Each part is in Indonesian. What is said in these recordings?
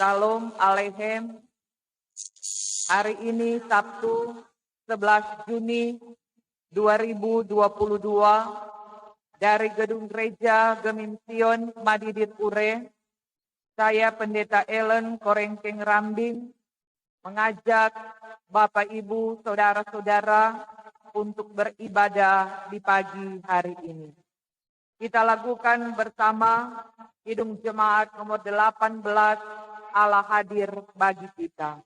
Shalom Aleichem. Hari ini Sabtu 11 Juni 2022 dari Gedung Gereja Geminsion Madidit Ure, saya Pendeta Ellen Korengkeng Rambing mengajak Bapak Ibu Saudara-saudara untuk beribadah di pagi hari ini. Kita lakukan bersama Kidung Jemaat nomor 18, Allah hadir bagi kita.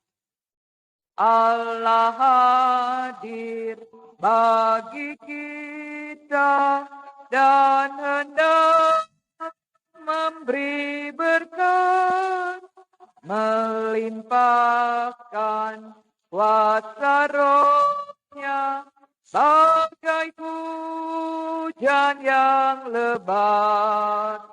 Allah hadir bagi kita dan hendak memberi berkat, melimpahkan kuasa rohnya bagai hujan yang lebat.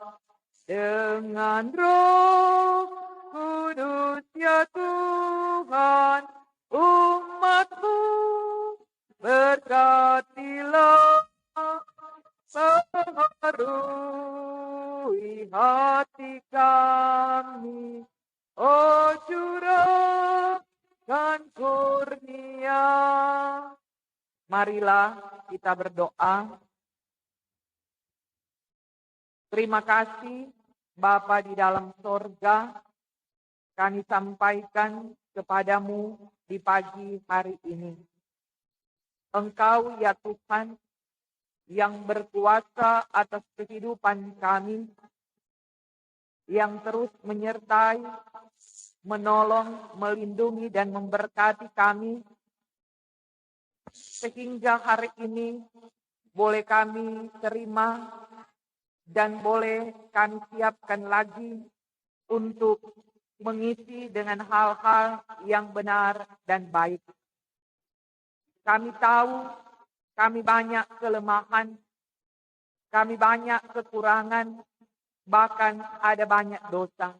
Dengan Roh Kudus ya Tuhan, umat-Mu berkatilah, perbaharui hati kami, oh curahkan kurnia. Marilah kita berdoa. Terima kasih Bapa di dalam sorga, kami sampaikan kepadamu di pagi hari ini. Engkau ya Tuhan yang berkuasa atas kehidupan kami, yang terus menyertai, menolong, melindungi dan memberkati kami, sehingga hari ini boleh kami terima dan boleh kami siapkan lagi untuk mengisi dengan hal-hal yang benar dan baik. Kami tahu kami banyak kelemahan, kami banyak kekurangan, bahkan ada banyak dosa.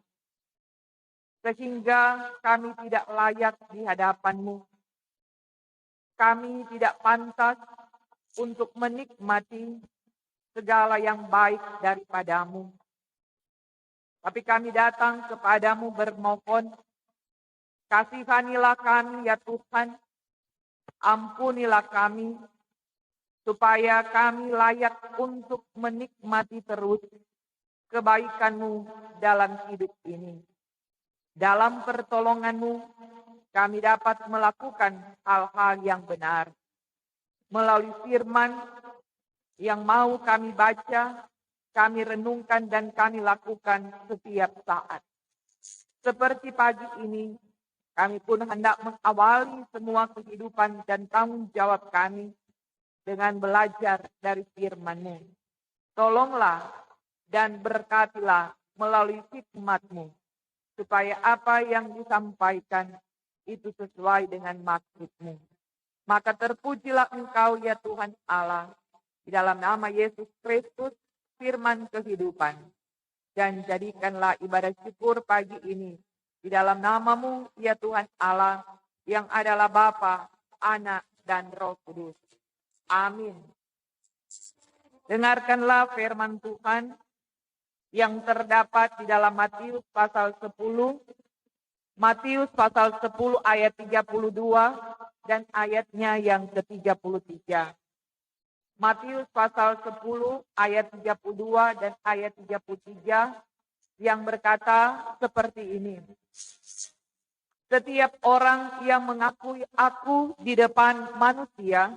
Sehingga kami tidak layak di hadapan-Mu. Kami tidak pantas untuk menikmati segala yang baik daripada-Mu. Tapi kami datang kepadamu bermohon, kasihanilah kami ya Tuhan, ampunilah kami, supaya kami layak untuk menikmati terus kebaikan-Mu dalam hidup ini. Dalam pertolongan-Mu, kami dapat melakukan hal-hal yang benar. Melalui firman yang mau kami baca, kami renungkan dan kami lakukan setiap saat. Seperti pagi ini, kami pun hendak mengawali semua kehidupan dan tanggung jawab kami dengan belajar dari firman-Mu. Tolonglah dan berkatilah melalui hikmat-Mu, supaya apa yang disampaikan itu sesuai dengan maksud-Mu. Maka terpujilah Engkau ya Tuhan Allah, di dalam nama Yesus Kristus, firman kehidupan. Dan jadikanlah ibadah syukur pagi ini di dalam nama-Mu ya Tuhan Allah, yang adalah Bapa, Anak, dan Roh Kudus. Amin. Dengarkanlah firman Tuhan yang terdapat di dalam Matius pasal 10. Matius pasal 10 ayat 32 dan ayatnya yang ke-33. Matius pasal 10 ayat 32 dan ayat 33 yang berkata seperti ini. Setiap orang yang mengakui aku di depan manusia,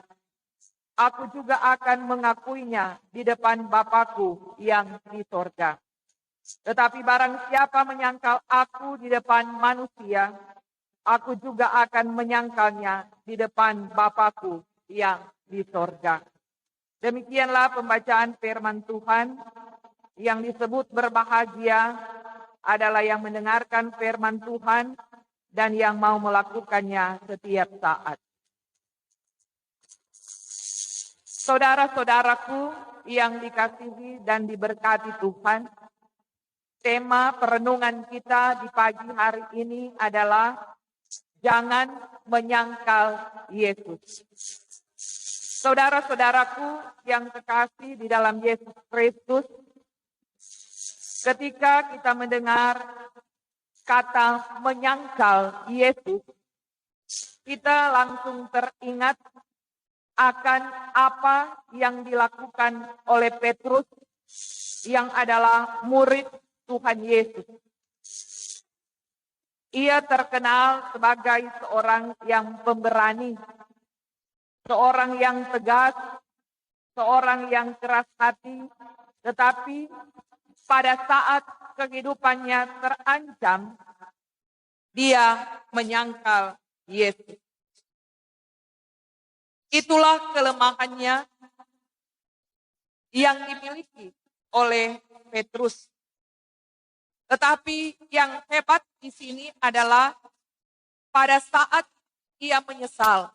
aku juga akan mengakuinya di depan Bapa-Ku yang di sorga. Tetapi barang siapa menyangkal aku di depan manusia, aku juga akan menyangkalnya di depan Bapa-Ku yang di sorga. Demikianlah pembacaan firman Tuhan. Yang disebut berbahagia adalah yang mendengarkan firman Tuhan dan yang mau melakukannya setiap saat. Saudara-saudaraku yang dikasihi dan diberkati Tuhan, tema perenungan kita di pagi hari ini adalah jangan menyangkal Yesus. Saudara-saudaraku yang terkasih di dalam Yesus Kristus, ketika kita mendengar kata menyangkal Yesus, kita langsung teringat akan apa yang dilakukan oleh Petrus yang adalah murid Tuhan Yesus. Ia terkenal sebagai seorang yang pemberani, seorang yang tegas, seorang yang keras hati, tetapi pada saat kehidupannya terancam, dia menyangkal Yesus. Itulah kelemahannya yang dimiliki oleh Petrus. Tetapi yang hebat di sini adalah pada saat ia menyesal.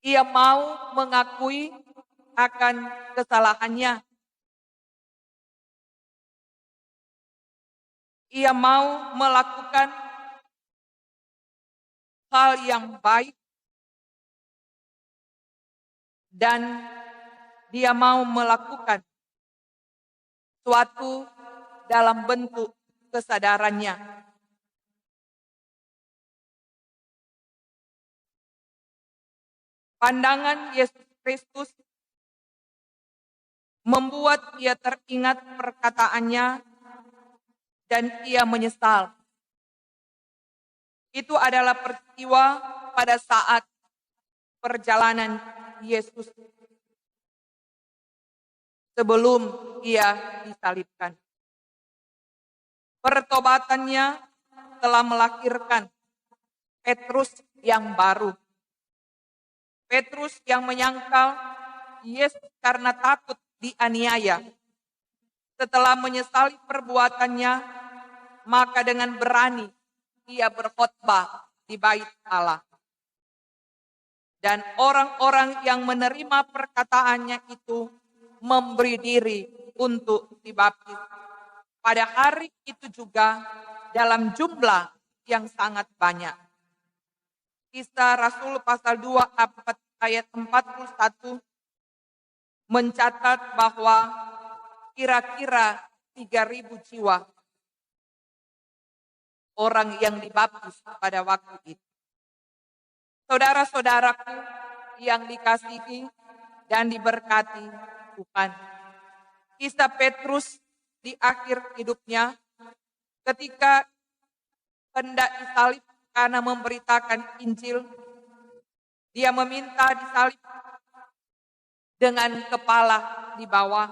Ia mau mengakui akan kesalahannya. Ia mau melakukan hal yang baik dan dia mau melakukan suatu dalam bentuk kesadarannya. Pandangan Yesus Kristus membuat ia teringat perkataannya dan ia menyesal. Itu adalah peristiwa pada saat perjalanan Yesus sebelum ia disalibkan. Pertobatannya telah melahirkan Petrus yang baru. Petrus yang menyangkal Yesus karena takut dianiaya. Setelah menyesali perbuatannya, maka dengan berani ia berkhotbah di bait Allah. Dan orang-orang yang menerima perkataannya itu memberi diri untuk dibaptis. Pada hari itu juga dalam jumlah yang sangat banyak. Kisah Rasul pasal 2 ayat 41 mencatat bahwa kira-kira 3.000 jiwa orang yang dibaptis pada waktu itu. Saudara-saudaraku yang dikasihi dan diberkati Tuhan. Kisah Petrus di akhir hidupnya ketika hendak disalib karena memberitakan Injil, dia meminta disalib dengan kepala di bawah.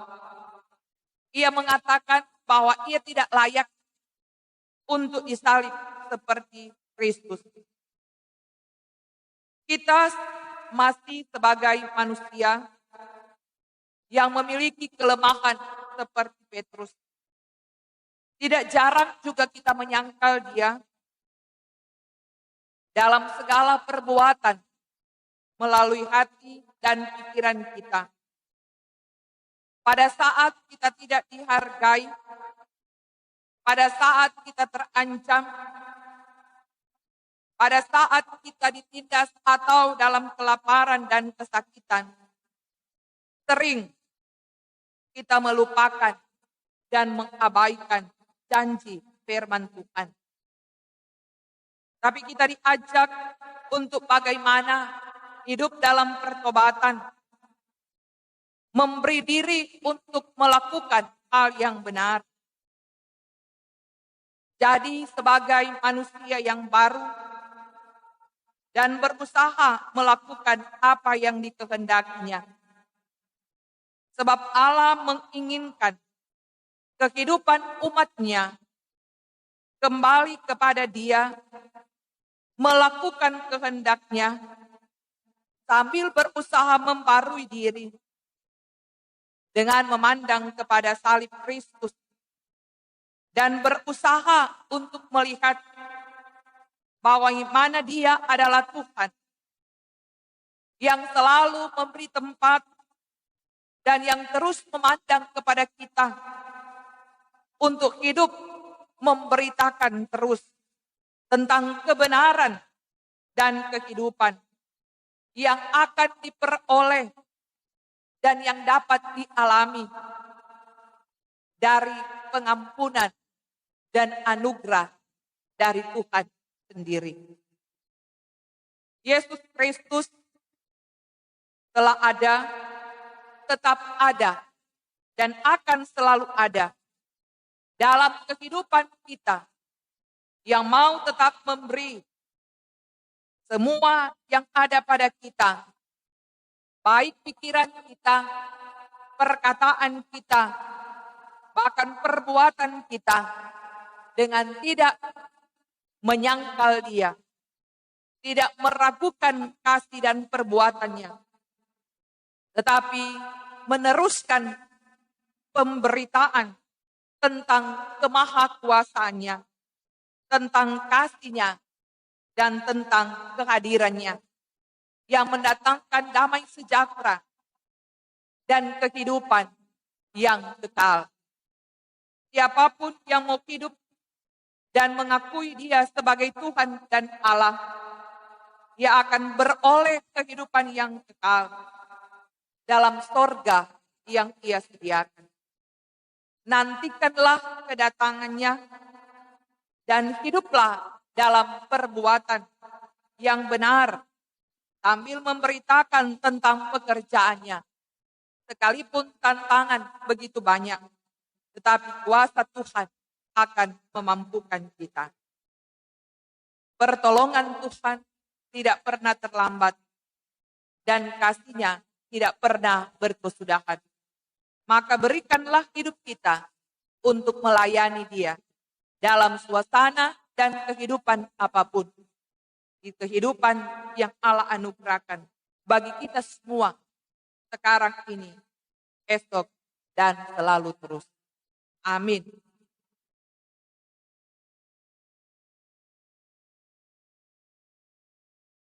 Ia mengatakan bahwa ia tidak layak untuk disalib seperti Kristus. Kita masih sebagai manusia yang memiliki kelemahan seperti Petrus. Tidak jarang juga kita menyangkal dia dalam segala perbuatan melalui hati dan pikiran kita. Pada saat kita tidak dihargai, pada saat kita terancam, pada saat kita ditindas atau dalam kelaparan dan kesakitan, sering kita melupakan dan mengabaikan janji firman Tuhan. Tapi kita diajak untuk bagaimana hidup dalam pertobatan, memberi diri untuk melakukan hal yang benar. Jadi sebagai manusia yang baru, dan berusaha melakukan apa yang dikehendakinya. Sebab Allah menginginkan kehidupan umatnya kembali kepada Dia, melakukan kehendaknya, sambil berusaha membarui diri dengan memandang kepada salib Kristus dan berusaha untuk melihat bahwa mana Dia adalah Tuhan yang selalu memberi tempat dan yang terus memandang kepada kita untuk hidup memberitakan terus tentang kebenaran dan kehidupan yang akan diperoleh dan yang dapat dialami dari pengampunan dan anugerah dari Tuhan sendiri. Yesus Kristus telah ada, tetap ada, dan akan selalu ada dalam kehidupan kita yang mau tetap memberi semua yang ada pada kita, baik pikiran kita, perkataan kita, bahkan perbuatan kita, dengan tidak menyangkal Dia, tidak meragukan kasih dan perbuatannya, tetapi meneruskan pemberitaan tentang kemahakuasaannya, tentang kasih-Nya, dan tentang kehadirannya yang mendatangkan damai sejahtera dan kehidupan yang kekal. Siapapun yang mau hidup dan mengakui Dia sebagai Tuhan dan Allah, Ia akan beroleh kehidupan yang kekal dalam sorga yang Ia sediakan. Nantikanlah kedatangannya dan hiduplah dalam perbuatan yang benar sambil memberitakan tentang pekerjaannya. Sekalipun tantangan begitu banyak, tetapi kuasa Tuhan akan memampukan kita. Pertolongan Tuhan tidak pernah terlambat dan kasih-Nya tidak pernah berkesudahan. Maka berikanlah hidup kita untuk melayani Dia dalam suasana dan kehidupan apapun. Di kehidupan yang Allah anugerahkan bagi kita semua sekarang ini, esok, dan selalu terus. Amin.